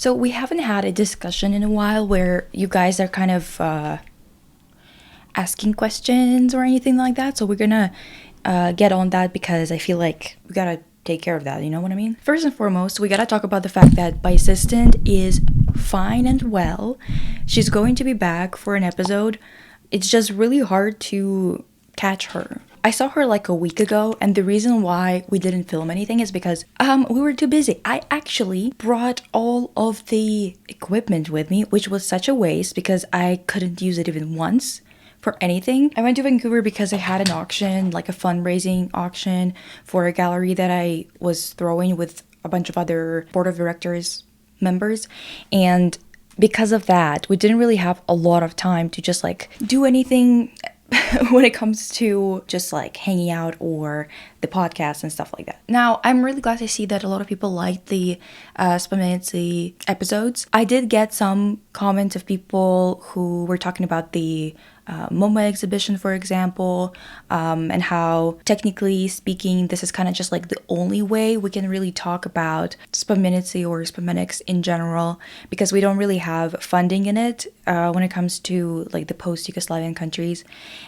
So we haven't had a discussion in a while where you guys are kind of asking questions or anything like that. So we're gonna get on that because I feel like we gotta take care of that, you know what I mean? First and foremost, we gotta talk about the fact that my assistant is fine and well. She's going to be back for an episode. It's just really hard to catch her. I saw her like a week ago, and the reason why we didn't film anything is because we were too busy. I actually brought all of the equipment with me, which was such a waste because I couldn't use it even once for anything. I went to Vancouver because I had an auction, like a fundraising auction for a gallery that I was throwing with a bunch of other board of directors members, and because of that, we didn't really have a lot of time to just like do anything when it comes to just like hanging out or the podcast and stuff like that. Now, I'm really glad to see that a lot of people liked the Spamenity episodes. I did get some comments of people who were talking about the MoMA exhibition, for example, and how technically speaking, this is kind of just like the only way we can really talk about Spamenity or Spamenics in general, because we don't really have funding in it when it comes to like the post-Yugoslavian countries.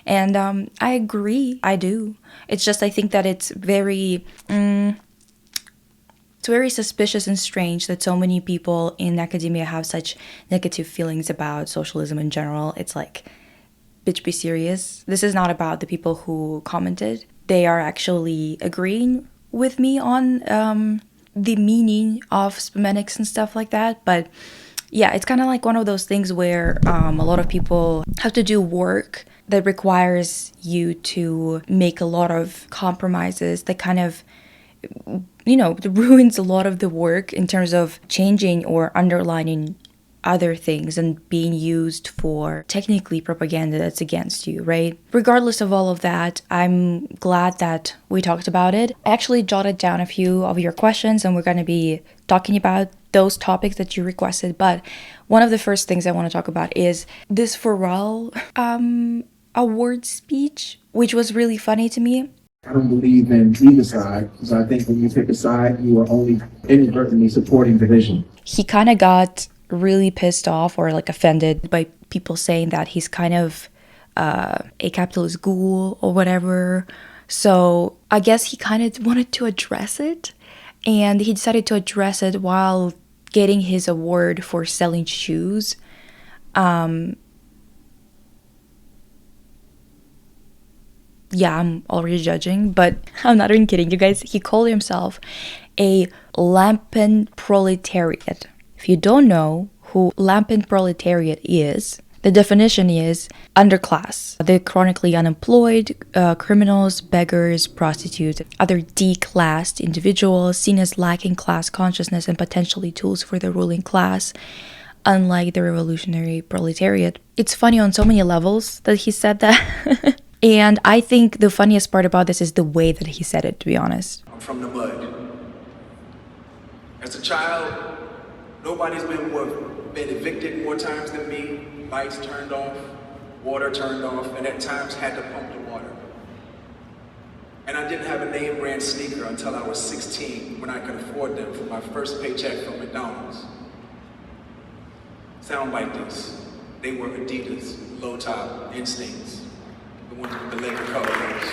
And I agree, I do. It's just I think that it's very suspicious and strange that so many people in academia have such negative feelings about socialism in general. It's like, bitch, be serious. This is not about the people who commented. They are actually agreeing with me on the meaning of Spamenics and stuff like that. But yeah, it's kind of like one of those things where a lot of people have to do work that requires you to make a lot of compromises that kind of, you know, ruins a lot of the work in terms of changing or underlining other things and being used for technically propaganda that's against you, right? Regardless of all of that, I'm glad that we talked about it. I actually jotted down a few of your questions and we're going to be talking about those topics that you requested. But one of the first things I want to talk about is this Pharrell award speech, which was really funny to me. I don't believe in either side, because I think when you pick a side, you are only inadvertently supporting division. He kind of got really pissed off or like offended by people saying that he's kind of a capitalist ghoul or whatever. So I guess he kind of wanted to address it, and he decided to address it while getting his award for selling shoes. Yeah, I'm already judging, but I'm not even kidding, you guys. He called himself a lumpen proletariat. If you don't know who lumpen proletariat is, the definition is underclass, the chronically unemployed, criminals, beggars, prostitutes, other declassed individuals seen as lacking class consciousness and potentially tools for the ruling class, unlike the revolutionary proletariat. It's funny on so many levels that he said that. And I think the funniest part about this is the way that he said it, to be honest. I'm from the mud. As a child, nobody's been evicted more times than me. Lights turned off, water turned off, and at times had to pump the water. And I didn't have a name brand sneaker until I was 16, when I could afford them for my first paycheck from McDonald's. Sound like this. They were Adidas, low top, Instincts. The ones with the Laker colors.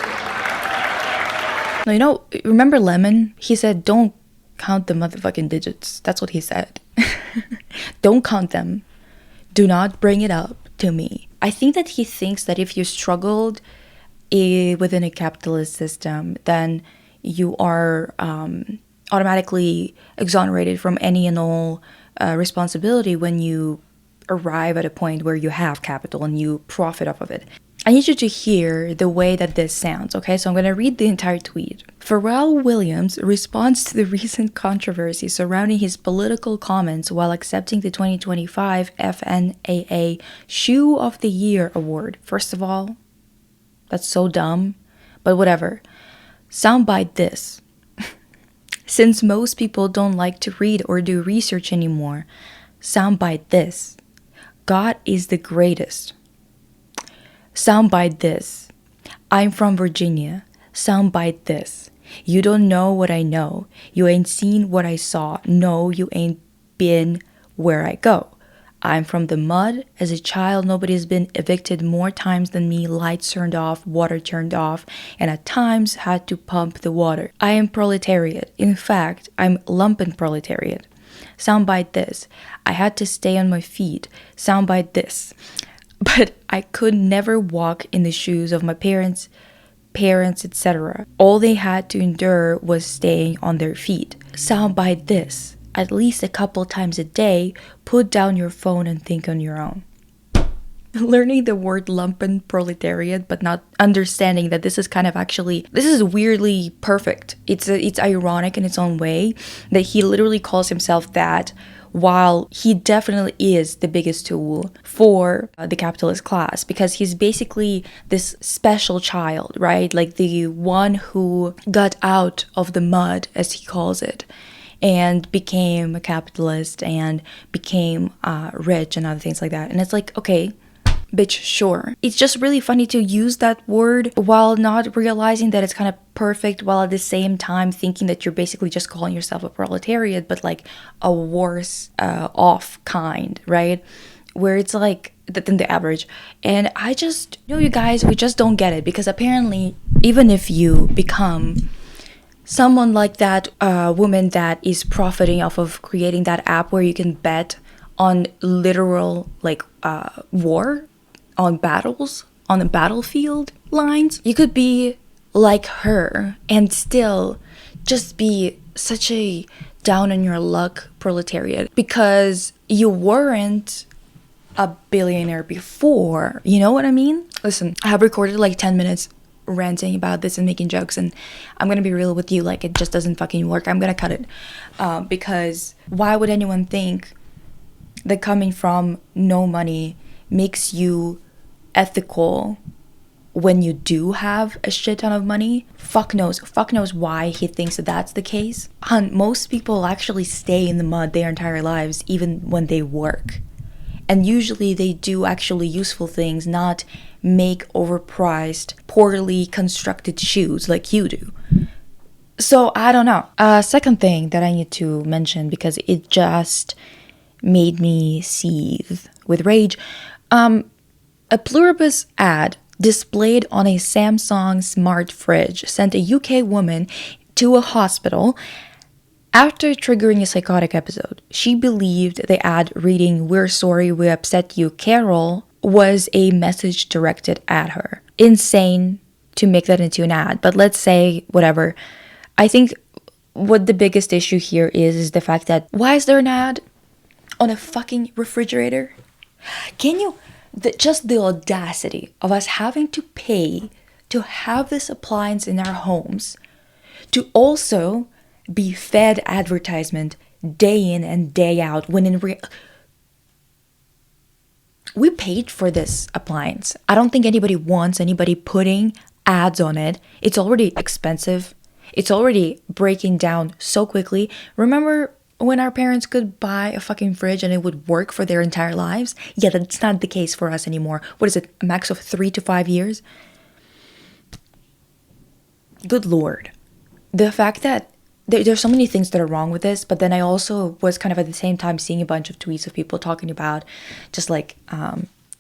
No, you know, remember Lemon? He said, don't count the motherfucking digits. That's what he said. Don't count them. Do not bring it up to me. I think that he thinks that if you struggled within a capitalist system, then you are automatically exonerated from any and all responsibility when you arrive at a point where you have capital and you profit off of it. I need you to hear the way that this sounds, okay? So I'm going to read the entire tweet. Pharrell Williams responds to the recent controversy surrounding his political comments while accepting the 2025 FNAA Shoe of the Year award. First of all, that's so dumb, but whatever. Soundbite this. Since most people don't like to read or do research anymore, soundbite this. God is the greatest. Soundbite this. I'm from Virginia. Soundbite this. You don't know what I know. You ain't seen what I saw. No, you ain't been where I go. I'm from the mud. As a child, nobody's been evicted more times than me. Lights turned off, water turned off, and at times had to pump the water. I am proletariat. In fact, I'm lumpen proletariat. Soundbite this. I had to stay on my feet. Soundbite this. But I could never walk in the shoes of my parents, etc. All they had to endure was staying on their feet. Soundbite this. At least a couple times a day, put down your phone and think on your own. Learning the word lumpen proletariat, but not understanding that this is kind of actually, this is weirdly perfect. It's ironic in its own way that he literally calls himself that, while he definitely is the biggest tool for the capitalist class, because he's basically this special child, right? Like the one who got out of the mud, as he calls it, and became a capitalist and became rich and other things like that. And it's like, okay, bitch, sure. It's just really funny to use that word while not realizing that it's kind of perfect, while at the same time thinking that you're basically just calling yourself a proletariat, but like a worse off kind, right? Where it's like than the average. And I just, you guys, we just don't get it, because apparently even if you become someone like that woman that is profiting off of creating that app where you can bet on literal like war, on battles, on the battlefield lines, you could be like her and still just be such a down on your luck proletariat because you weren't a billionaire before. You know what I mean? Listen, I have recorded like 10 minutes ranting about this and making jokes, and I'm gonna be real with you, like it just doesn't fucking work. I'm gonna cut it because why would anyone think that coming from no money makes you ethical when you do have a shit ton of money? Fuck knows why he thinks that that's the case. Most people actually stay in the mud their entire lives, even when they work, and usually they do actually useful things, not make overpriced, poorly constructed shoes like you do. So I don't know. Second thing that I need to mention, because it just made me seethe with rage. A pluribus ad displayed on a Samsung smart fridge sent a UK woman to a hospital after triggering a psychotic episode. She believed the ad reading "We're sorry we upset you, Carol" was a message directed at her. Insane to make that into an ad, but let's say whatever. I think what the biggest issue here is the fact that why is there an ad on a fucking refrigerator? Can you... just the audacity of us having to pay to have this appliance in our homes, to also be fed advertisement day in and day out, when in we paid for this appliance. I don't think anybody wants anybody putting ads on it. It's already expensive. It's already breaking down so quickly. Remember when our parents could buy a fucking fridge and it would work for their entire lives? Yeah, that's not the case for us anymore. What is it, a max of 3 to 5 years? Good Lord. The fact that there's so many things that are wrong with this, but then I also was kind of at the same time seeing a bunch of tweets of people talking about just like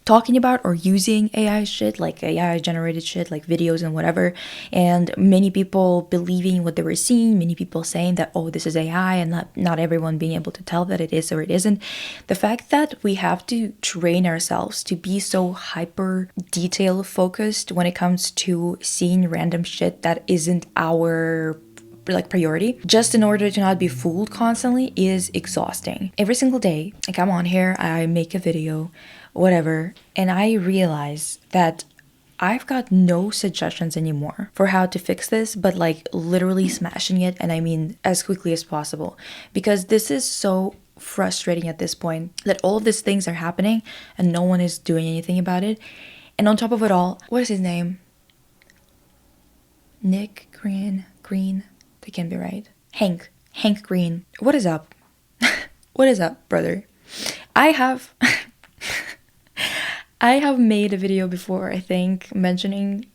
talking about or using AI shit, like AI generated shit, like videos and whatever, and many people believing what they were seeing, many people saying that, oh, this is AI, and not everyone being able to tell that it is or it isn't. The fact that we have to train ourselves to be so hyper detail focused when it comes to seeing random shit that isn't our like priority, just in order to not be fooled constantly, is exhausting. Every single day I come on here, I make a video, whatever, and I realize that I've got no suggestions anymore for how to fix this, but like literally smashing it, and I mean as quickly as possible, because this is so frustrating at this point that all of these things are happening and no one is doing anything about it. And on top of it all, what is his name? Nick Green, that can't be right. Hank Green. What is up? What is up, brother? I have made a video before, I think, mentioning...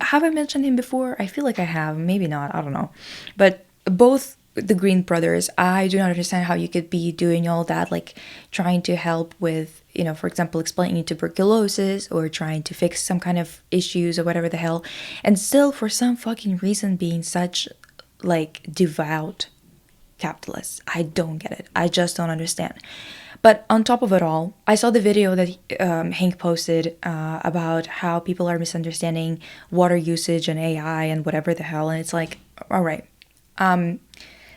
Have I mentioned him before? I feel like I have. Maybe not. I don't know. But both the Green Brothers, I do not understand how you could be doing all that, like trying to help with, for example, explaining tuberculosis or trying to fix some kind of issues or whatever the hell, and still for some fucking reason being such like devout capitalists. I don't get it. I just don't understand. But on top of it all, I saw the video that Hank posted about how people are misunderstanding water usage and AI and whatever the hell, and it's like, all right,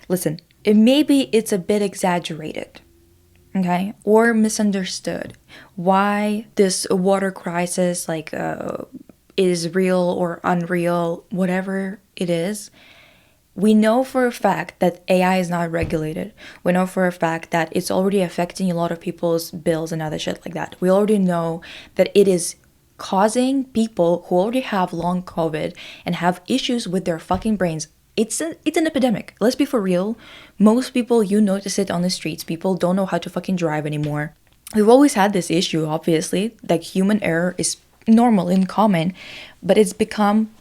listen, maybe it's a bit exaggerated, okay, or misunderstood why this water crisis is real or unreal, whatever it is. We know for a fact that AI is not regulated. We know for a fact that it's already affecting a lot of people's bills and other shit like that. We already know that it is causing people who already have long COVID and have issues with their fucking brains. It's an epidemic. Let's be for real. Most people, you notice it on the streets. People don't know how to fucking drive anymore. We've always had this issue, obviously. Like, human error is normal and common, but it's become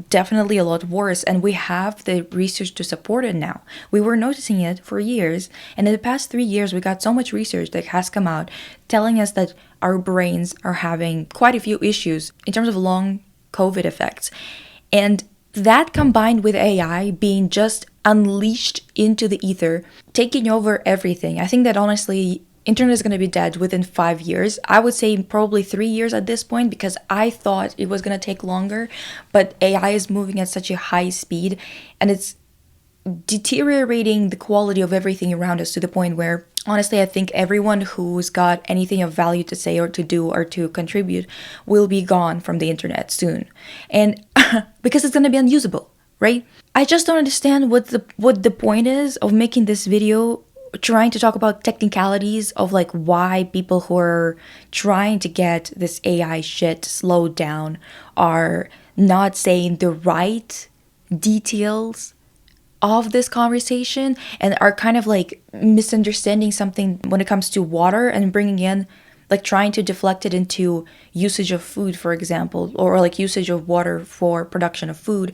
definitely a lot worse, and we have the research to support it now. We were noticing it for years, and in the past 3 years we got so much research that has come out telling us that our brains are having quite a few issues in terms of long COVID effects. And that combined with AI being just unleashed into the ether, taking over everything, I think that honestly internet is going to be dead within 5 years. I would say probably 3 years at this point, because I thought it was going to take longer, but AI is moving at such a high speed and it's deteriorating the quality of everything around us to the point where honestly I think everyone who's got anything of value to say or to do or to contribute will be gone from the internet soon. And because it's going to be unusable, right? I just don't understand what the point is of making this video, trying to talk about technicalities of like why people who are trying to get this AI shit slowed down are not saying the right details of this conversation and are kind of like misunderstanding something when it comes to water and bringing in, like trying to deflect it into usage of food, for example, or like usage of water for production of food.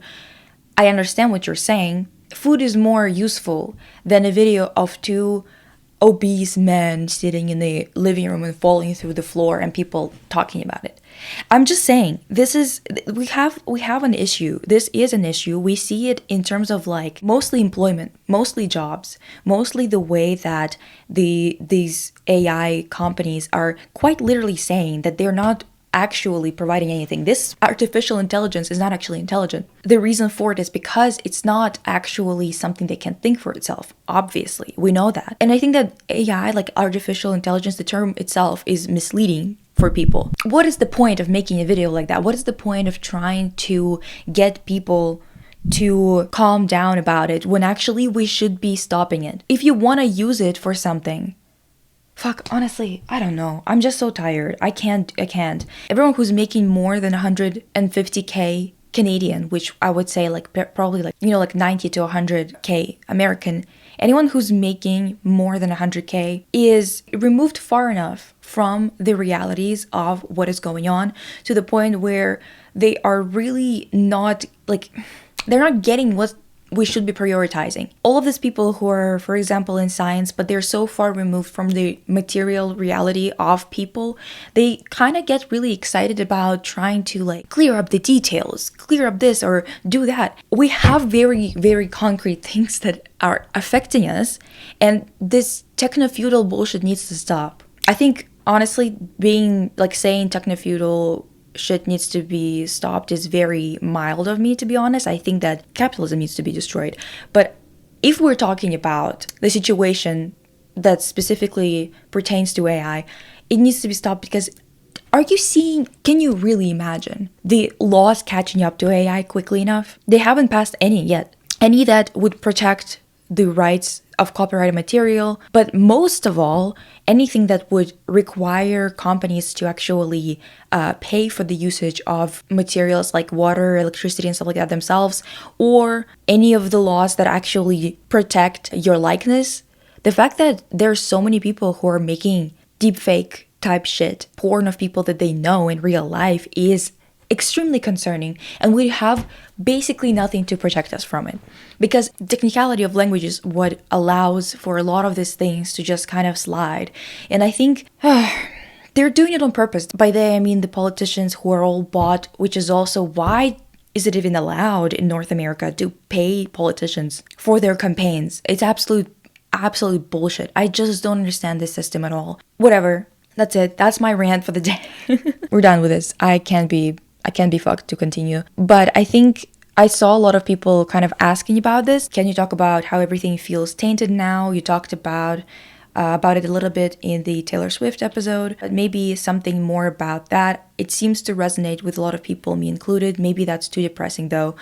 I understand what you're saying. Food is more useful than a video of two obese men sitting in the living room and falling through the floor and people talking about it. I'm just saying, we have an issue. This is an issue. We see it in terms of like mostly employment, mostly jobs, mostly the way that these AI companies are quite literally saying that they're not actually providing anything. This artificial intelligence is not actually intelligent. The reason for it is because it's not actually something that can think for itself. Obviously, we know that. And I think that AI, like artificial intelligence, the term itself is misleading for people. What is the point of making a video like that? What is the point of trying to get people to calm down about it when actually we should be stopping it? If you want to use it for something, fuck, honestly, I don't know. I'm just so tired. I can't. Everyone who's making more than 150k Canadian, which I would say like probably like, like 90 to 100k American, anyone who's making more than 100k is removed far enough from the realities of what is going on to the point where they are really not like, they're not getting what we should be prioritizing. All of these people who are, for example, in science, but they're so far removed from the material reality of people, they kind of get really excited about trying to like clear up the details, clear up this or do that. We have very, very concrete things that are affecting us, and this techno-feudal bullshit needs to stop. I think, honestly, being like saying techno-feudal shit needs to be stopped is very mild of me, to be honest. I think that capitalism needs to be destroyed. But if we're talking about the situation that specifically pertains to AI, it needs to be stopped because can you really imagine the laws catching up to AI quickly enough? They haven't passed any yet. Any that would protect the rights of copyrighted material, but most of all, anything that would require companies to actually pay for the usage of materials like water, electricity, and stuff like that themselves, or any of the laws that actually protect your likeness. The fact that there's so many people who are making deepfake type shit, porn of people that they know in real life, is extremely concerning, and we have basically nothing to protect us from it, because technicality of language is what allows for a lot of these things to just kind of slide. And I think they're doing it on purpose. By they, I mean the politicians who are all bought, which is also why is it even allowed in North America to pay politicians for their campaigns? It's absolute bullshit. I just don't understand this system at all. Whatever. That's it. That's my rant for the day. We're done with this. I can't be fucked to continue. But I think I saw a lot of people kind of asking about this. Can you talk about how everything feels tainted now? You talked about it a little bit in the Taylor Swift episode, but maybe something more about that. It seems to resonate with a lot of people, me included. Maybe that's too depressing though.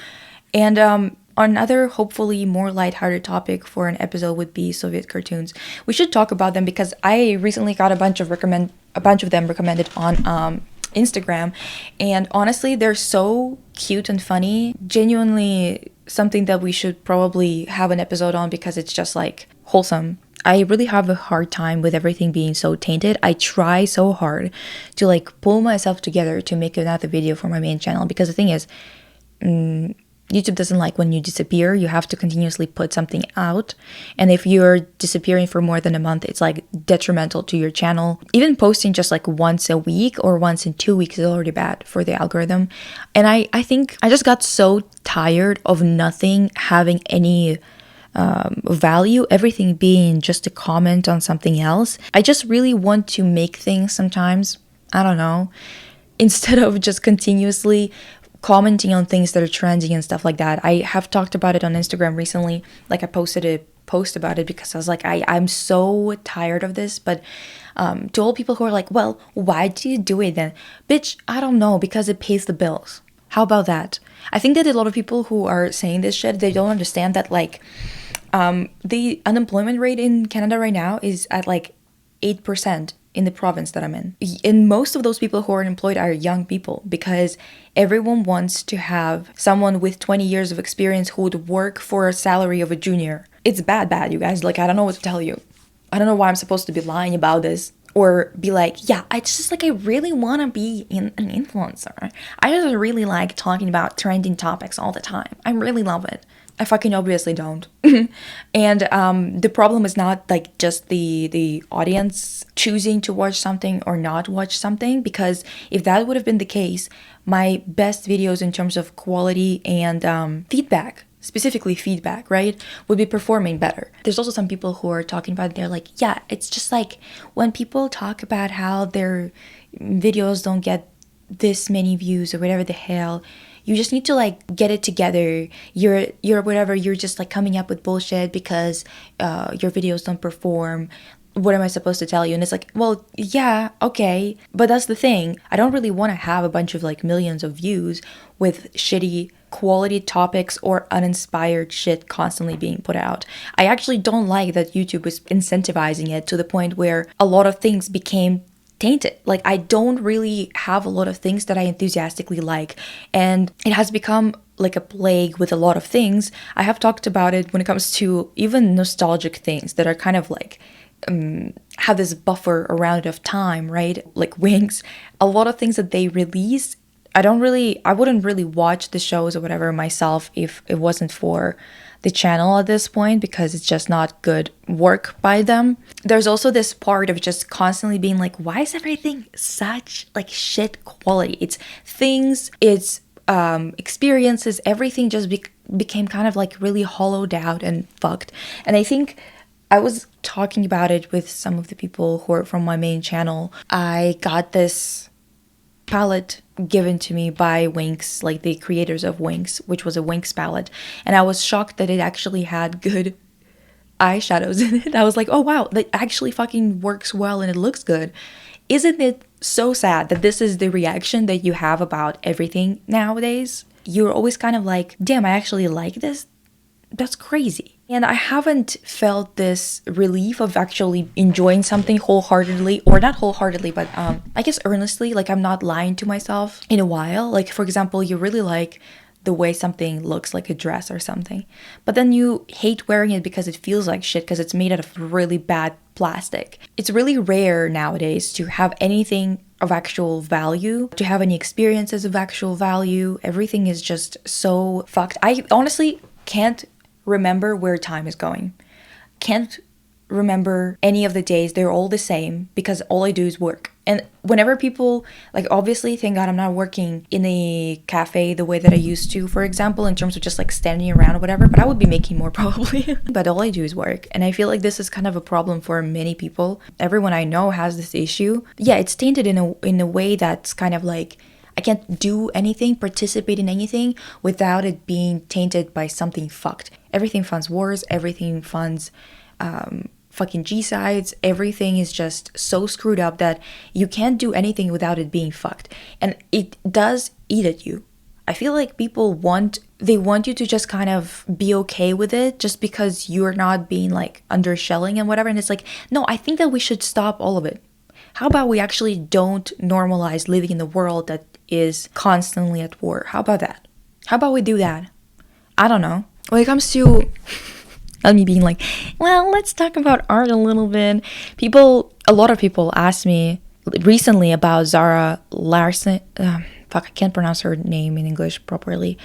And another hopefully more lighthearted topic for an episode would be Soviet cartoons. We should talk about them because I recently got a bunch of them recommended on Instagram, and honestly they're so cute and funny. Genuinely something that we should probably have an episode on because it's just like wholesome. I really have a hard time with everything being so tainted. I try so hard to like pull myself together to make another video for my main channel, because the thing is, YouTube doesn't like when you disappear. You have to continuously put something out. And if you're disappearing for more than a month, it's like detrimental to your channel. Even posting just like once a week or once in 2 weeks is already bad for the algorithm. And I think I just got so tired of nothing having any value, everything being just a comment on something else. I just really want to make things sometimes, I don't know, instead of just continuously commenting on things that are trending and stuff like that. I have talked about it on Instagram recently. Like I posted a post about it because I was like, I'm so tired of this. But to all people who are like, well, why do you do it then? Bitch, I don't know, because it pays the bills. How about that? I think that a lot of people who are saying this shit, they don't understand that like the unemployment rate in Canada right now is at like 8% in the province that I'm in. And most of those people who are unemployed are young people, because everyone wants to have someone with 20 years of experience who would work for a salary of a junior. It's bad, you guys. Like, I don't know what to tell you. I don't know why I'm supposed to be lying about this or be like, yeah, it's just like I really want to be an influencer. I just really like talking about trending topics all the time. I really love it. I fucking obviously don't. And the problem is not like just the audience choosing to watch something or not watch something, because if that would have been the case, my best videos in terms of quality and feedback, specifically feedback, right, would be performing better. There's also some people who are talking about it, they're like, yeah, it's just like when people talk about how their videos don't get this many views or whatever the hell, you just need to like get it together. You're whatever, you're just like coming up with bullshit because your videos don't perform. What am I supposed to tell you? And it's like, well, yeah, okay, but that's the thing. I don't really want to have a bunch of like millions of views with shitty quality topics or uninspired shit constantly being put out. I actually don't like that YouTube is incentivizing it to the point where a lot of things became tainted. Like, I don't really have a lot of things that I enthusiastically like, and it has become like a plague with a lot of things. I have talked about it when it comes to even nostalgic things that are kind of like have this buffer around it of time, right? Like Winx, a lot of things that they release, I wouldn't really watch the shows or whatever myself if it wasn't for the channel at this point, because it's just not good work by them. There's also this part of just constantly being like, why is everything such like shit quality? It's things, it's experiences, everything just became kind of like really hollowed out and fucked. And I think I was talking about it with some of the people who are from my main channel. I got this palette given to me by Winx, like the creators of Winx, which was a Winx palette, and I was shocked that it actually had good eyeshadows in it. I was like, oh wow, that actually fucking works well and it looks good. Isn't it so sad that this is the reaction that you have about everything nowadays? You're always kind of like, damn, I actually like this? That's crazy. And I haven't felt this relief of actually enjoying something wholeheartedly, or not wholeheartedly, but I guess earnestly, like I'm not lying to myself in a while. Like, for example, you really like the way something looks, like a dress or something, but then you hate wearing it because it feels like shit because it's made out of really bad plastic. It's really rare nowadays to have anything of actual value, to have any experiences of actual value. Everything is just so fucked. I honestly can't remember where time is going. Can't remember any of the days. They're all the same because all I do is work. And whenever people, like, obviously, thank God I'm not working in a cafe the way that I used to, for example, in terms of just like standing around or whatever, but I would be making more probably. But all I do is work. And I feel like this is kind of a problem for many people. Everyone I know has this issue. Yeah, it's tainted in a way that's kind of like, I can't do anything, participate in anything without it being tainted by something fucked. Everything funds wars, everything funds fucking G-sides, everything is just so screwed up that you can't do anything without it being fucked. And it does eat at you. I feel like people want you to just kind of be okay with it just because you're not being like undershelling and whatever. And it's like, no, I think that we should stop all of it. How about we actually don't normalize living in a world that is constantly at war? How about that? How about we do that? I don't know. When it comes to me being like, well, let's talk about art a little bit. A lot of people asked me recently about Zara Larsson. I can't pronounce her name in English properly.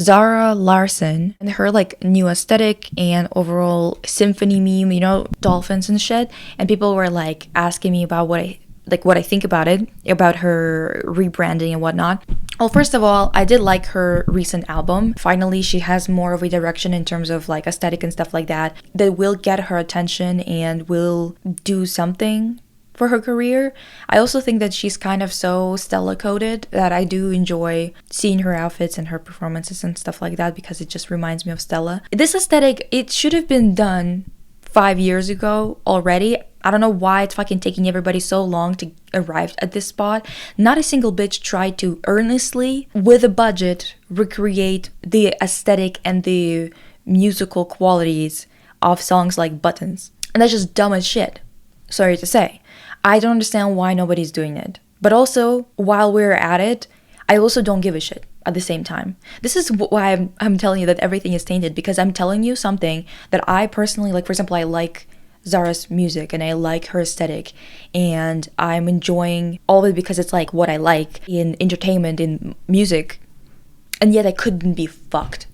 Zara Larsson and her like new aesthetic and overall symphony meme, you know, dolphins and shit. And people were like asking me about what I think about it, about her rebranding and whatnot. Well, first of all, I did like her recent album. Finally, she has more of a direction in terms of like aesthetic and stuff like that will get her attention and will do something for her career. I also think that she's kind of so Stella coded that I do enjoy seeing her outfits and her performances and stuff like that because it just reminds me of Stella. This aesthetic, it should have been done 5 years ago already. I don't know why it's fucking taking everybody so long to arrive at this spot. Not a single bitch tried to earnestly, with a budget, recreate the aesthetic and the musical qualities of songs like Buttons. And that's just dumb as shit. Sorry to say. I don't understand why nobody's doing it. But also, while we're at it, I also don't give a shit at the same time. This is why I'm telling you that everything is tainted, because I'm telling you something that I personally like. For example, I like Zara's music and I like her aesthetic and I'm enjoying all of it because it's like what I like in entertainment, in music, and yet I couldn't be fucked.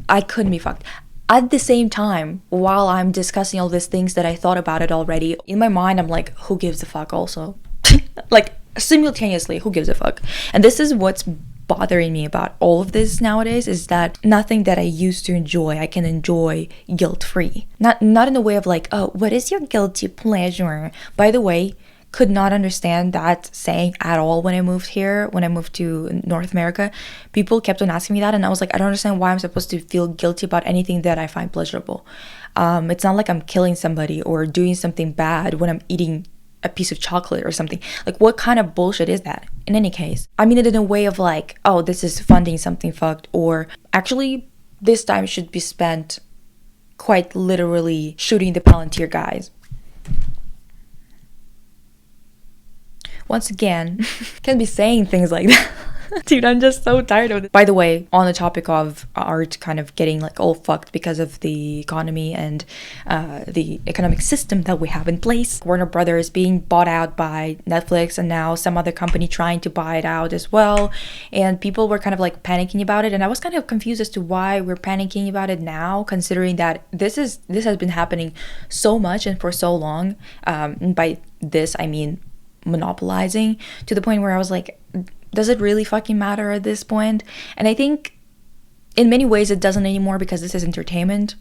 At the same time, while I'm discussing all these things that I thought about it already, in my mind I'm like, who gives a fuck also? Like, simultaneously, who gives a fuck? And this is what's bothering me about all of this nowadays, is that nothing that I used to enjoy, I can enjoy guilt-free. Not in a way of like, oh, what is your guilty pleasure? By the way, could not understand that saying at all when I moved here, when I moved to North America. People kept on asking me that, and I was like, I don't understand why I'm supposed to feel guilty about anything that I find pleasurable. It's not like I'm killing somebody or doing something bad when I'm eating a piece of chocolate or something. Like, what kind of bullshit is that? In any case, I mean it in a way of like, oh, this is funding something fucked, or actually this time should be spent quite literally shooting the Palantir guys. Once again, can't be saying things like that. Dude, I'm just so tired of it. By the way, on the topic of art kind of getting like all fucked because of the economy and the economic system that we have in place, Warner Brothers being bought out by Netflix and now some other company trying to buy it out as well, and people were kind of like panicking about it, and I was kind of confused as to why we're panicking about it now, considering that this has been happening so much and for so long. And by this I mean monopolizing, to the point where I was like, does it really fucking matter at this point? And I think in many ways it doesn't anymore, because this is entertainment,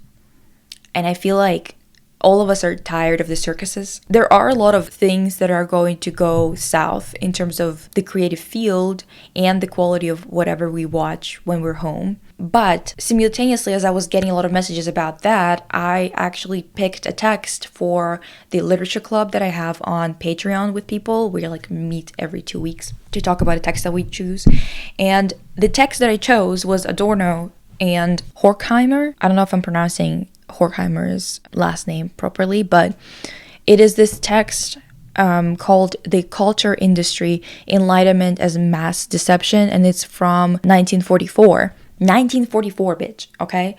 and I feel like all of us are tired of the circuses. There are a lot of things that are going to go south in terms of the creative field and the quality of whatever we watch when we're home. But simultaneously, as I was getting a lot of messages about that, I actually picked a text for the literature club that I have on Patreon with people. We like meet every 2 weeks to talk about a text that we choose. And the text that I chose was Adorno and Horkheimer. I don't know if I'm pronouncing Horkheimer's last name properly, but it is this text called The Culture Industry, Enlightenment as Mass Deception, and it's from 1944. 1944, bitch, okay?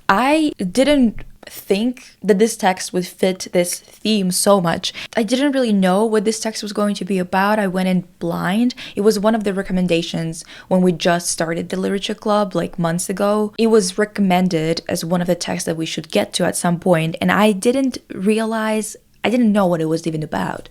I didn't think that this text would fit this theme so much. I didn't really know what this text was going to be about. I went in blind. It was one of the recommendations when we just started the literature club like months ago. It was recommended as one of the texts that we should get to at some point, and I didn't know what it was even about.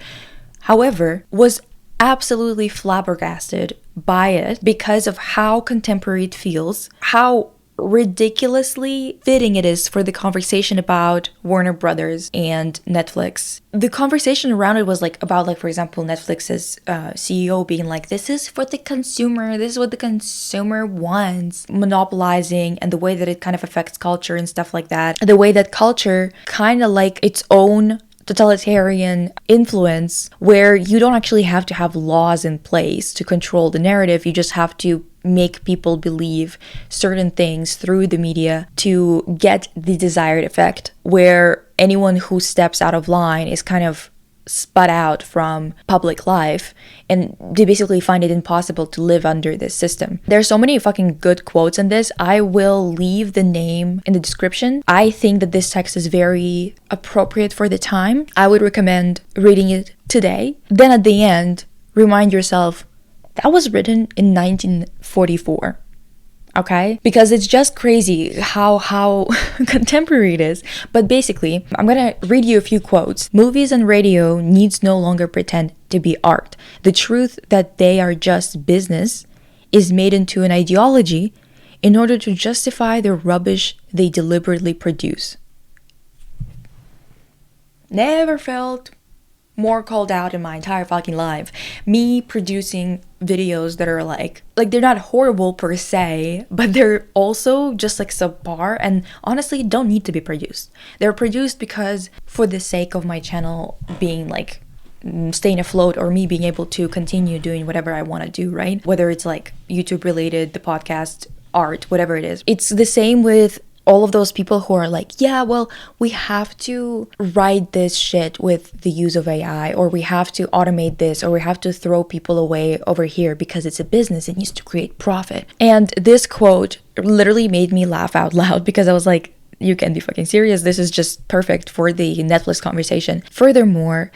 However, was absolutely flabbergasted by it because of how contemporary it feels, how ridiculously fitting it is for the conversation about Warner Brothers and Netflix. The conversation around it was about for example, Netflix's CEO being like, this is for the consumer, this is what the consumer wants, monopolizing, and the way that it kind of affects culture and stuff like that. The way that culture kind of like its own totalitarian influence, where you don't actually have to have laws in place to control the narrative. You just have to make people believe certain things through the media to get the desired effect, where anyone who steps out of line is kind of sput out from public life, and they basically find it impossible to live under this system. There's so many fucking good quotes in this. I will leave the name in the description. I think that this text is very appropriate for the time. I would recommend reading it today. Then at the end, remind yourself, that was written in 1944. Okay? Because it's just crazy how contemporary it is. But basically, I'm gonna read you a few quotes. Movies and radio needs no longer pretend to be art. The truth that they are just business is made into an ideology in order to justify the rubbish they deliberately produce. Never felt more called out in my entire fucking life. Me producing videos that are like they're not horrible per se, but they're also just subpar, and honestly don't need to be produced. They're produced because for the sake of my channel being staying afloat, or me being able to continue doing whatever I want to do, right? Whether it's YouTube related, the podcast, art, whatever it is. It's the same with all of those people who are like, yeah, well, we have to write this shit with the use of AI, or we have to automate this, or we have to throw people away over here because it's a business, it needs to create profit. And this quote literally made me laugh out loud because I was like, you can't be fucking serious. This is just perfect for the Netflix conversation. Furthermore,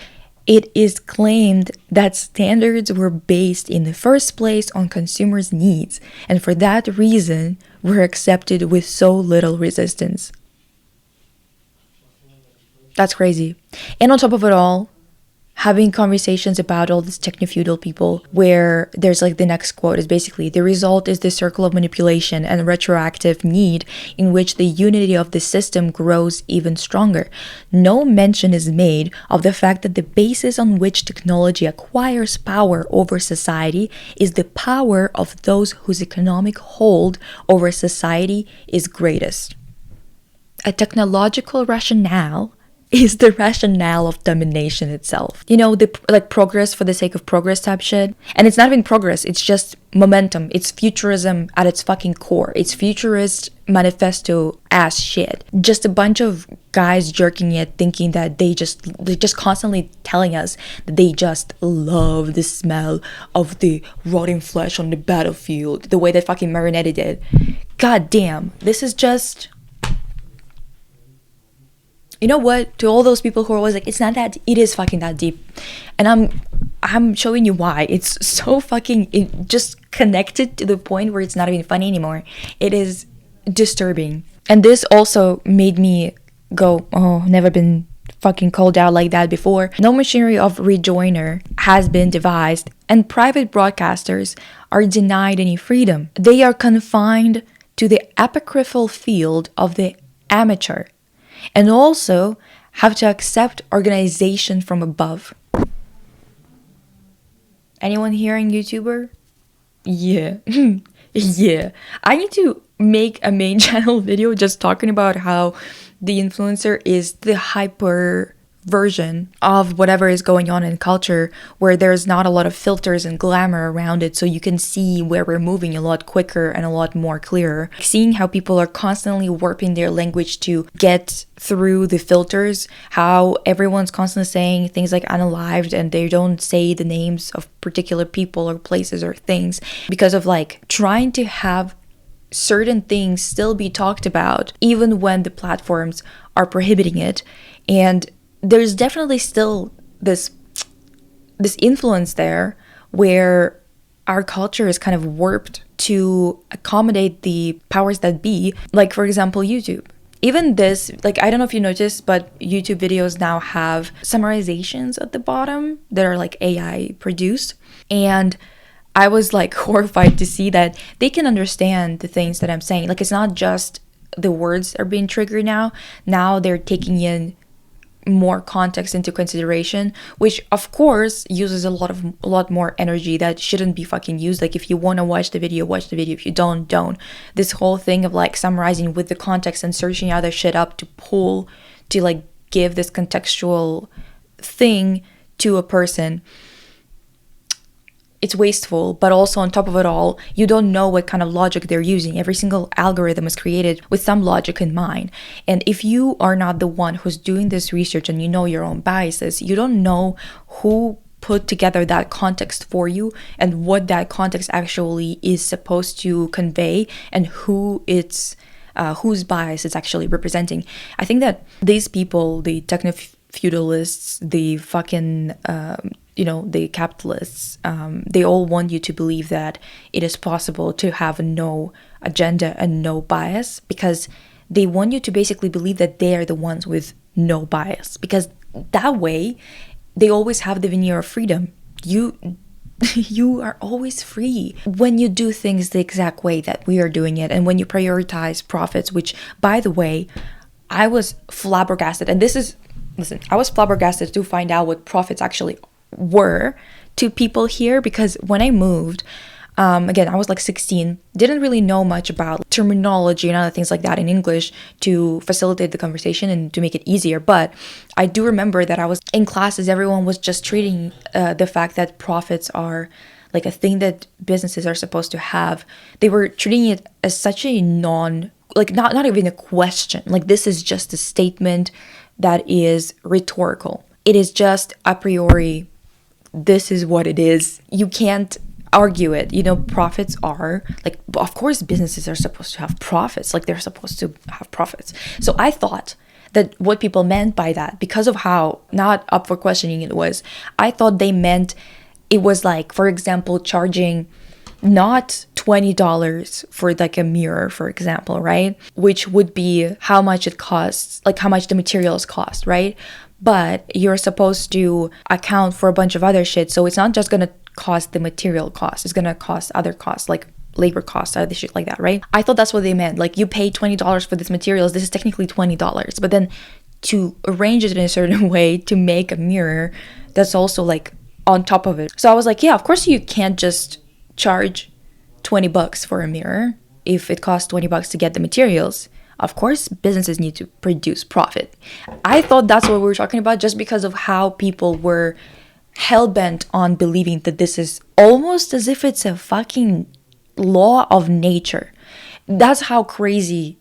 it is claimed that standards were based in the first place on consumers' needs, and for that reason were accepted with so little resistance. That's crazy. And on top of it all, having conversations about all these techno-feudal people, where there's the next quote is basically, the result is the circle of manipulation and retroactive need in which the unity of the system grows even stronger. No mention is made of the fact that the basis on which technology acquires power over society is the power of those whose economic hold over society is greatest. A technological rationale is the rationale of domination itself. The progress for the sake of progress type shit. And it's not even progress, it's just momentum. It's futurism at its fucking core. It's futurist manifesto ass shit. Just a bunch of guys jerking it, thinking that they're just constantly telling us that they just love the smell of the rotting flesh on the battlefield, the way that fucking Marinetti did. God damn, this is just... You know what? To all those people who are always like, it's not that, it is fucking that deep. And I'm showing you why. It's so fucking just connected to the point where it's not even funny anymore. It is disturbing. And this also made me go, oh, never been fucking called out like that before. No machinery of rejoinder has been devised, and private broadcasters are denied any freedom. They are confined to the apocryphal field of the amateur, and also have to accept organization from above. Anyone hearing YouTuber? Yeah. Yeah. I need to make a main channel video just talking about how the influencer is the hyper version of whatever is going on in culture, where there's not a lot of filters and glamour around it, so you can see where we're moving a lot quicker and a lot more clearer. Seeing how people are constantly warping their language to get through the filters, how everyone's constantly saying things like unalived, and they don't say the names of particular people or places or things because of trying to have certain things still be talked about even when the platforms are prohibiting it. And there's definitely still this influence there where our culture is kind of warped to accommodate the powers that be, like for example YouTube. Even this, like, I don't know if you noticed, but YouTube videos now have summarizations at the bottom that are like AI produced. And I was like horrified to see that they can understand the things that I'm saying. Like, it's not just the words are being triggered now. Now they're taking in more context into consideration, which of course uses a lot more energy that shouldn't be fucking used. Like, if you want to watch the video, watch the video. If you don't. This whole thing of like summarizing with the context and searching other shit up to like give this contextual thing to a person, it's wasteful. But also on top of it all, you don't know what kind of logic they're using. Every single algorithm is created with some logic in mind. And if you are not the one who's doing this research and you know your own biases, you don't know who put together that context for you and what that context actually is supposed to convey and whose bias it's actually representing. I think that these people, the techno-feudalists, the fucking the capitalists, they all want you to believe that it is possible to have no agenda and no bias, because they want you to basically believe that they are the ones with no bias, because that way they always have the veneer of freedom. You are always free when you do things the exact way that we are doing it, and when you prioritize profits, which, by the way, I was flabbergasted. And I was flabbergasted to find out what profits actually were to people here, because when I moved, again, I was like 16, didn't really know much about terminology and other things like that in English to facilitate the conversation and to make it easier. But I do remember that I was in classes, everyone was just treating the fact that profits are like a thing that businesses are supposed to have. They were treating it as such a not even a question. Like, this is just a statement that is rhetorical. It is just a priori, this is what it is. You can't argue it. Profits are like, of course businesses are supposed to have profits. Like, they're supposed to have profits. So I thought that what people meant by that, because of how not up for questioning it was, I thought they meant it was like, for example, charging not $20 for like a mirror, for example, right? Which would be how much it costs, like how much the materials cost, right? But you're supposed to account for a bunch of other shit. So it's not just going to cost the material cost. It's going to cost other costs, like labor costs, other shit like that, right? I thought that's what they meant. Like, you pay $20 for this materials. This is technically $20. But then to arrange it in a certain way to make a mirror, that's also like on top of it. So I was like, yeah, of course you can't just charge $20 for a mirror if it costs $20 to get the materials. Of course, businesses need to produce profit. I thought that's what we were talking about, just because of how people were hell-bent on believing that this is almost as if it's a fucking law of nature. That's how crazy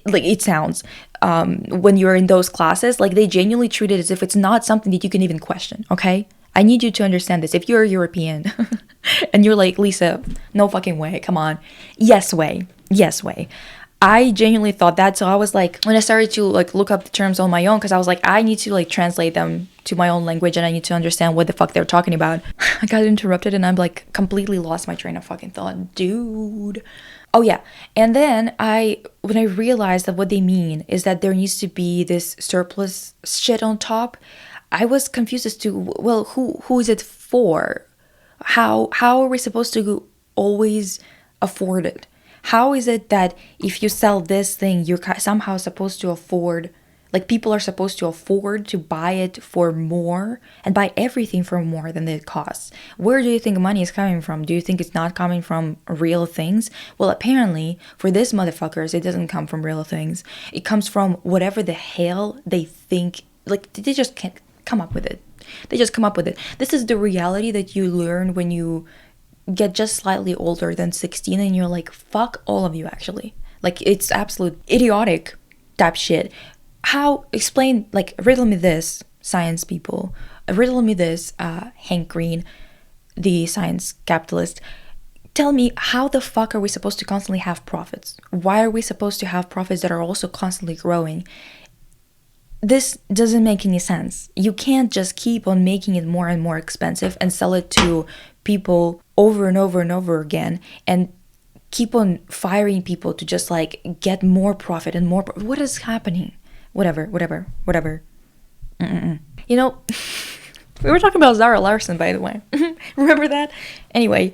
like it sounds when you're in those classes. Like, they genuinely treat it as if it's not something that you can even question, okay? I need you to understand this. If you're a European and you're like, Lisa, no fucking way, come on. Yes way. I genuinely thought that. So I was like, when I started to like look up the terms on my own, because I was like, I need to like translate them to my own language and I need to understand what the fuck they're talking about. I got interrupted and I'm like completely lost my train of fucking thought, dude. Oh yeah. And then when I realized that what they mean is that there needs to be this surplus shit on top, I was confused as to, well, who is it for? How are we supposed to always afford it? How is it that if you sell this thing, you're somehow supposed to afford, like, people are supposed to afford to buy it for more and buy everything for more than it costs? Where do you think money is coming from? Do you think it's not coming from real things? Well, apparently, for these motherfuckers, it doesn't come from real things. It comes from whatever the hell they think, like, they just can't come up with it. They just come up with it. This is the reality that you learn when you get just slightly older than 16 and you're like, fuck all of you, actually. Like, it's absolute idiotic type shit. How, explain, like, riddle me this, science people. Riddle me this, Hank Green, the science capitalist. tell me, how the fuck are we supposed to constantly have profits? Why are we supposed to have profits that are also constantly growing? This doesn't make any sense. You can't just keep on making it more and more expensive and sell it to people over and over and over again and keep on firing people to just like get more profit and more. What is happening? Whatever. You know, we were talking about Zara Larsson, by the way. Remember that? Anyway,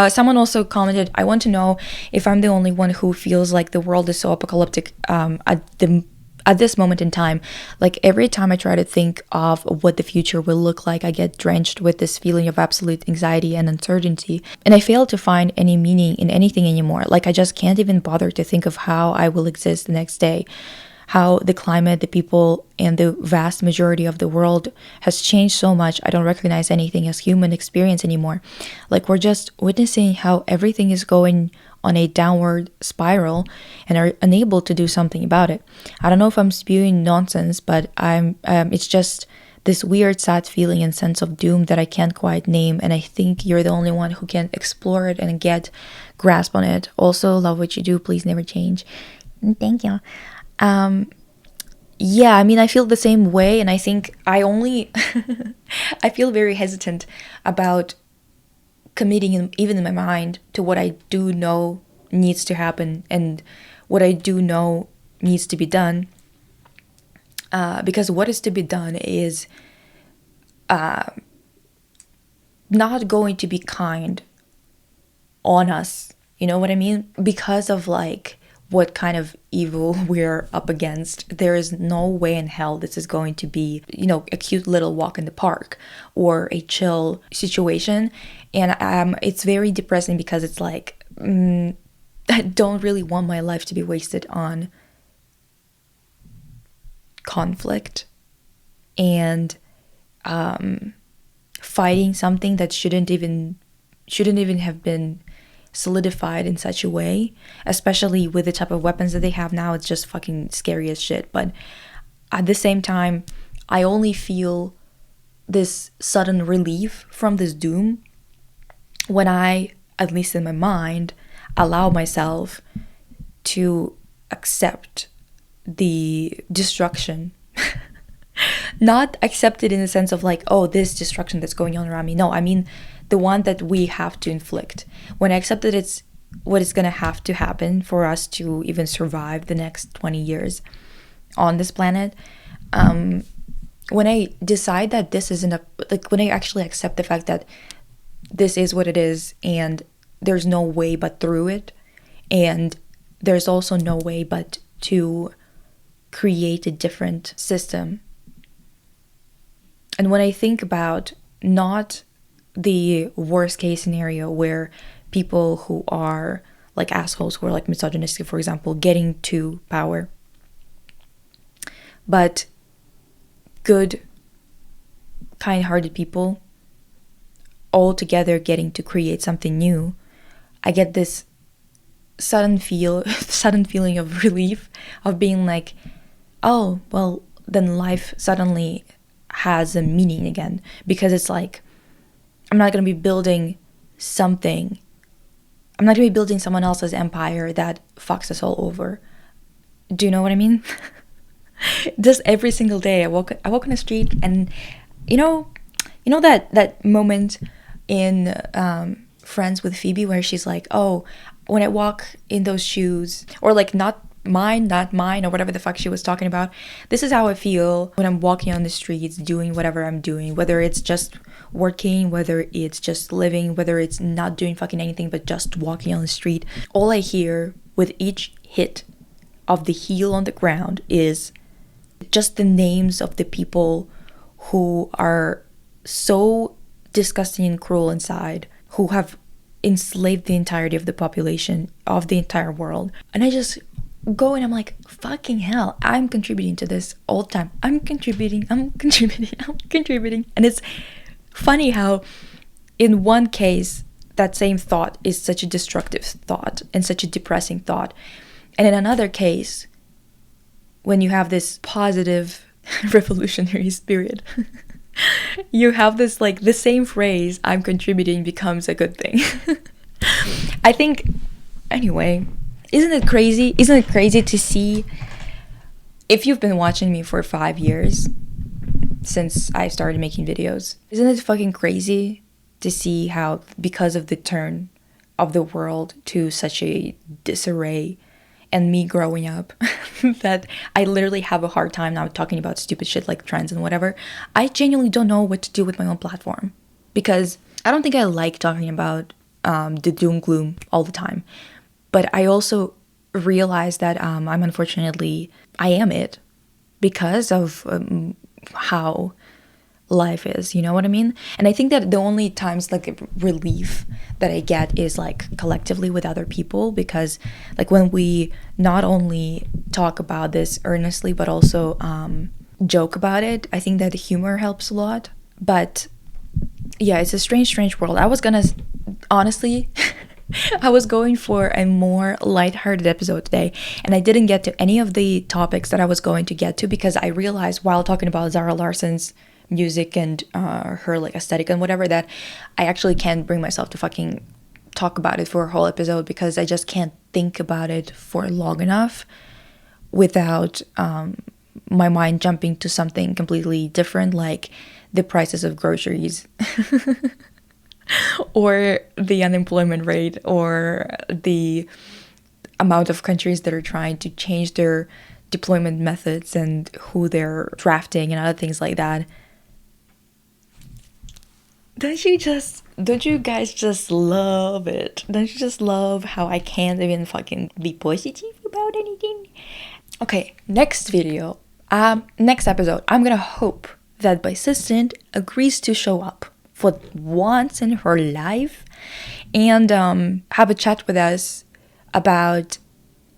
someone also commented, I want to know if I'm the only one who feels like the world is so apocalyptic at this moment in time. Like every time I try to think of what the future will look like, I get drenched with this feeling of absolute anxiety and uncertainty, and I fail to find any meaning in anything anymore. Like I just can't even bother to think of how I will exist the next day, how the climate, the people, and the vast majority of the world has changed so much. I don't recognize anything as human experience anymore. Like we're just witnessing how everything is going on a downward spiral and are unable to do something about it. I don't know if I'm spewing nonsense, but it's just this weird sad feeling and sense of doom that I can't quite name, and I think you're the only one who can explore it and get grasp on it. Also, love what you do, please never change. Thank you. Yeah, I mean, I feel the same way, and I think I feel very hesitant about committing, even in my mind, to what I do know needs to happen and what I do know needs to be done. Because what is to be done is not going to be kind on us. You know what I mean? Because of like what kind of evil we're up against, there is no way in hell this is going to be, you know, a cute little walk in the park or a chill situation. And it's very depressing because it's like, I don't really want my life to be wasted on conflict and fighting something that shouldn't even have been solidified in such a way, especially with the type of weapons that they have now. It's just fucking scary as shit. But at the same time, I only feel this sudden relief from this doom when I, at least in my mind, allow myself to accept the destruction. Not accept it in the sense of like, oh, this destruction that's going on around me. No, I mean the one that we have to inflict. When I accept that it's what is going to have to happen for us to even survive the next 20 years on this planet, when I decide that this isn't when I actually accept the fact that this is what it is and there's no way but through it, and there's also no way but to create a different system. And when I think about not the worst case scenario where people who are like assholes, who are like misogynistic, for example, getting to power, but good, kind-hearted people all together getting to create something new, I get this sudden feeling of relief, of being like, oh, well, then life suddenly has a meaning again, because it's like, I'm not going to be building something. I'm not going to be building someone else's empire that fucks us all over. Do you know what I mean? Just every single day I walk on the street, and you know that moment in Friends with Phoebe where she's like, oh, when I walk in those shoes, or like not mine, or whatever the fuck she was talking about. This is how I feel when I'm walking on the streets doing whatever I'm doing, whether it's just working, whether it's just living, whether it's not doing fucking anything but just walking on the street. All I hear with each hit of the heel on the ground is just the names of the people who are so disgusting and cruel inside, who have enslaved the entirety of the population of the entire world. And I just go and I'm like, fucking hell, I'm contributing to this all the time. I'm contributing. And it's funny how in one case that same thought is such a destructive thought and such a depressing thought, and in another case, when you have this positive revolutionary spirit, you have this, like, the same phrase, I'm contributing, becomes a good thing. I think, anyway, isn't it crazy? Isn't it crazy to see, if you've been watching me for 5 years, since I started making videos, isn't it fucking crazy to see how, because of the turn of the world to such a disarray and me growing up, that I literally have a hard time now talking about stupid shit like trends and whatever. I genuinely don't know what to do with my own platform, because I don't think I like talking about the doom gloom all the time. But I also realize that I am it because of how life is, you know what I mean? And I think that the only times like relief that I get is like collectively with other people, because like when we not only talk about this earnestly but also joke about it, I think that humor helps a lot. But yeah, it's a strange world. I was gonna, honestly, I was going for a more lighthearted episode today, and I didn't get to any of the topics that I was going to get to, because I realized while talking about Zara Larsson's music and her like aesthetic and whatever, that I actually can't bring myself to fucking talk about it for a whole episode, because I just can't think about it for long enough without my mind jumping to something completely different, like the prices of groceries or the unemployment rate, or the amount of countries that are trying to change their deployment methods and who they're drafting and other things like that. Don't you guys just love it? Don't you just love how I can't even fucking be positive about anything? Okay, next episode, I'm gonna hope that Bisistent agrees to show up for once in her life and have a chat with us about,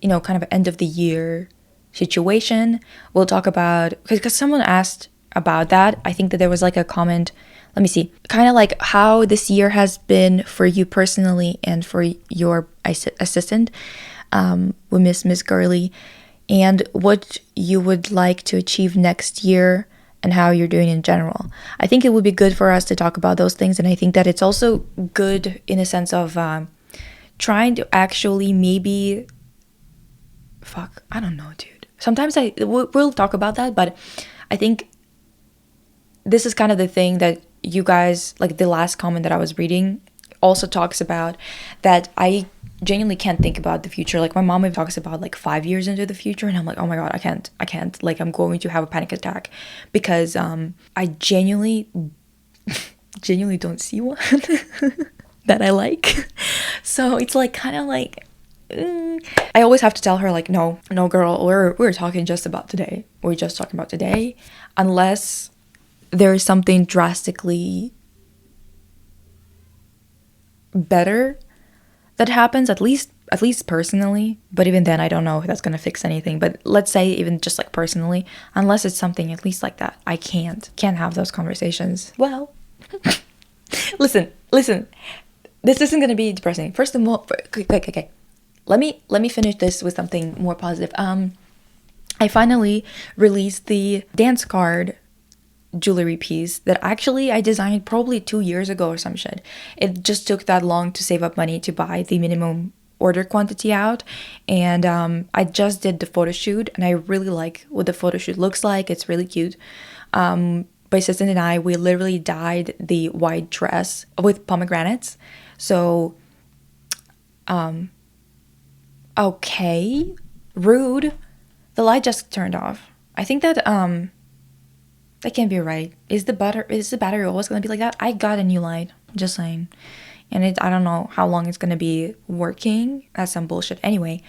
kind of end of the year situation. We'll talk about, because someone asked about that. I think that there was like a comment, let me see, kind of like how this year has been for you personally and for your assistant, with Miss Gurley, and what you would like to achieve next year and how you're doing in general. I think it would be good for us to talk about those things, and I think that it's also good in a sense of trying to actually maybe, I don't know, dude. Sometimes we'll talk about that, but I think this is kind of the thing that you guys, like the last comment that I was reading also talks about, that I genuinely can't think about the future. Like my mom even talks about like 5 years into the future, and I'm like, oh my god, I can't, like I'm going to have a panic attack, because I genuinely don't see one that I like. So it's like kind of like I always have to tell her like, no girl, we're talking just about today. We're just talking about today, unless there's something drastically better that happens, at least personally. But even then, I don't know if that's gonna fix anything. But let's say even just like personally, unless it's something at least like that, I can't have those conversations. Well, listen, this isn't gonna be depressing. First of all, okay, let me finish this with something more positive. I finally released the dance card jewelry piece that actually I designed probably 2 years ago or some shit. It just took that long to save up money to buy the minimum order quantity out, and I just did the photo shoot, and I really like what the photo shoot looks like. It's really cute. My assistant and I, we literally dyed the white dress with pomegranates. So okay, rude, the light just turned off. I think that that can't be right. Is the battery always gonna be like that? I got a new light, just saying. And I don't know how long it's gonna be working. That's some bullshit. Anyway,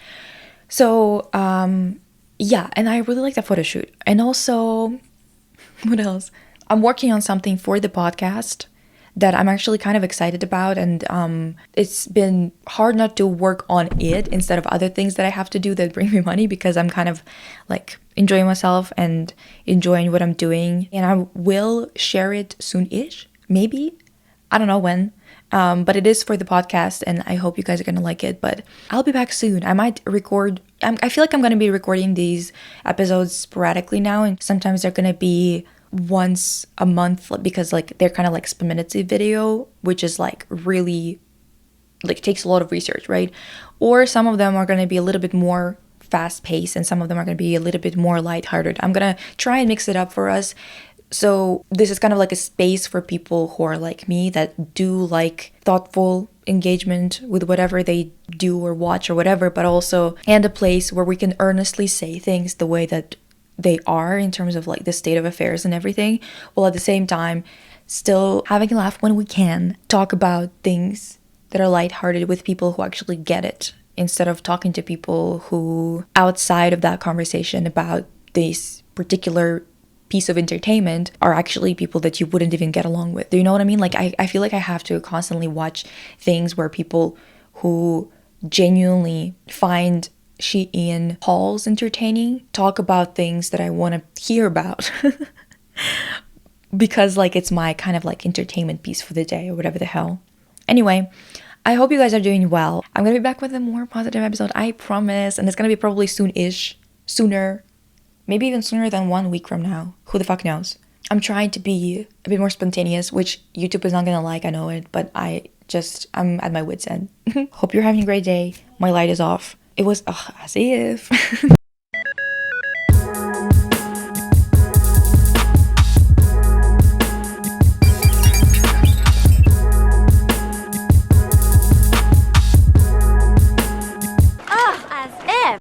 so yeah, and I really like that photo shoot. And also, what else? I'm working on something for the podcast that I'm actually kind of excited about, and it's been hard not to work on it instead of other things that I have to do that bring me money, because I'm kind of like enjoying myself and enjoying what I'm doing, and I will share it soon-ish, maybe, I don't know when, but it is for the podcast, and I hope you guys are gonna like it. But I'll be back soon. I might record, I feel like I'm gonna be recording these episodes sporadically now, and sometimes they're gonna be once a month, because like they're kind of like spamminity video, which is like really like takes a lot of research, right? Or some of them are going to be a little bit more fast paced and some of them are going to be a little bit more lighthearted. I'm going to try and mix it up for us. So this is kind of like a space for people who are like me, that do like thoughtful engagement with whatever they do or watch or whatever, but also, and a place where we can earnestly say things the way that they are in terms of like the state of affairs and everything, while at the same time still having a laugh when we can, talk about things that are lighthearted with people who actually get it, instead of talking to people who outside of that conversation about this particular piece of entertainment are actually people that you wouldn't even get along with. Do you know what I mean? Like I feel like I have to constantly watch things where people who genuinely find Shein hauls entertaining talk about things that I want to hear about because like it's my kind of like entertainment piece for the day or whatever the hell. Anyway, I hope you guys are doing well. I'm gonna be back with a more positive episode, I promise, and it's gonna be probably sooner, maybe even sooner than 1 week from now. Who the fuck knows? I'm trying to be a bit more spontaneous, which YouTube is not gonna like, I know it, but I'm at my wit's end. Hope you're having a great day. My light is off. It was as if.